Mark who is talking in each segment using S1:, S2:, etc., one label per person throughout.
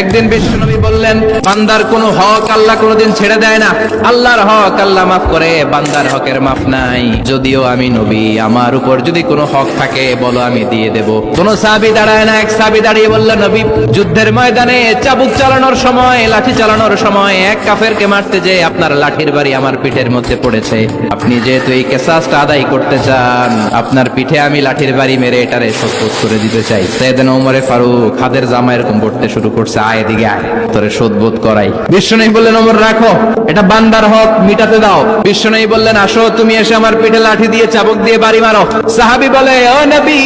S1: একদিন বিশ্বনবী বললেন, বান্দার কোনো হক আল্লাহ কোনোদিন ছেড়ে দেয় না। আল্লাহর হক আল্লাহ মাফ করে, বান্দার হকের মাফ নাই। যদিও আমি নবী, আমার উপর যদি কোনো হক থাকে বলো, আমি দিয়ে দেব। কোন সাহাবী দাঁড়ায় না। এক সাহাবী দাঁড়িয়ে বললেন, নবী, যুদ্ধের ময়দানে চাবুক চালানোর সময়, লাঠি চালানোর সময় এক কাফেরকে মারতে যে আপনার লাঠির বাড়ি আমার পিঠের মধ্যে পড়েছে। আপনি যেহেতু এই কিসাসটা আদায় করতে চান, আপনার পিঠে আমি লাঠির বাড়ি মেরে এটারে শোধ করে দিতে চাই। সাইয়েদনা ওমরে ফারুক হাতের জামা এরকম পড়তে শুরু করছে, আয় এদিকে আয়, তোরে শোধবোধ করাই। বিশ্বনবী বললেন, ওমর রাখো, এটা বান্দার হক, মিটাতে দাও। বিশ্বনবী বললেন, আসো, তুমি এসে আমার পিঠে লাঠি দিয়ে চাবুক দিয়ে বাড়ি মারো। সাহাবী বলে, ও নবী,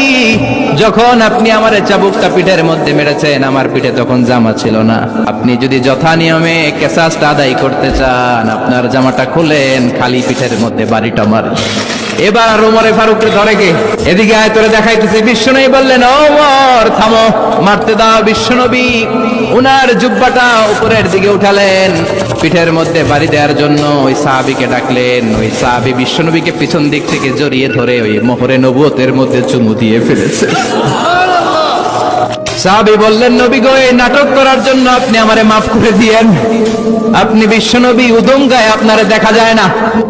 S1: যখন আপনি আমার চাবুকটা পিঠের মধ্যে মেরেছেন, আমার পিঠে তখন জামা ছিল না। আপনি যদি যথা নিয়মে কিসাসটা আদায় করতে চান, আপনার জামাটা খুলেন, খালি পিঠের মধ্যে বাড়িটা মার। এবার আর ওমরে ফারুককে ধরে কে? এদিকে আয়, তোরে দেখাইতেছি। বিশ্বনবী বললেন, ওমর থামো, মারতে দাও। বিশ্বনবী উনার জুব্বাটা উপরের দিকে উঠালেন, পিঠের মধ্যে বাড়ি দেওয়ার জন্য ওই সাহাবীকে ডাকলেন। ওই সাহাবী বিশ্বনবীকে পিছন দিক থেকে জড়িয়ে ধরে ওই মোহরে নবুয়তের মধ্যে চুমু দিয়ে ফেলেছে। সাহাবী বললেন, নবী গো, এই নাটক করার জন্য আপনি আমারে মাফ করে দিয়েন। আপনি বিশ্বনবী, উদম গায়ে আপনারে দেখা যায় না,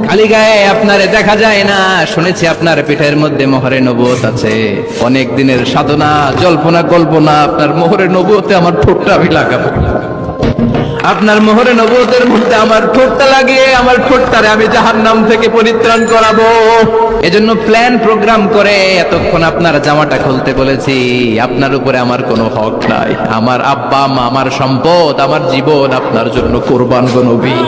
S1: খালি গায়ে আপনারে দেখা যায় না। শুনেছি আপনার পিঠের মধ্যে মোহরে নবুয়ত আছে। অনেক দিনের সাধনা, জল্পনা কল্পনা, আপনার মোহরে নবুয়তে আমার ঠোঁটটা আমি লাগাবো। আপনার মোহরে নবুয়তের মধ্যে আমার ঠোঁটটা লাগিয়ে আমার ঠোঁটটারে আমি জাহান্নাম থেকে পরিত্রাণ করাবো। এজন্য প্ল্যান প্রোগ্রাম করে এতক্ষণ আপনার জামাটা খুলতে বলেছি। আপনার উপরে আমার কোনো হক নাই। আমার আব্বা মা, আমার সম্পদ, আমার জীবন আপনার জন্য কোরবান গো নবী।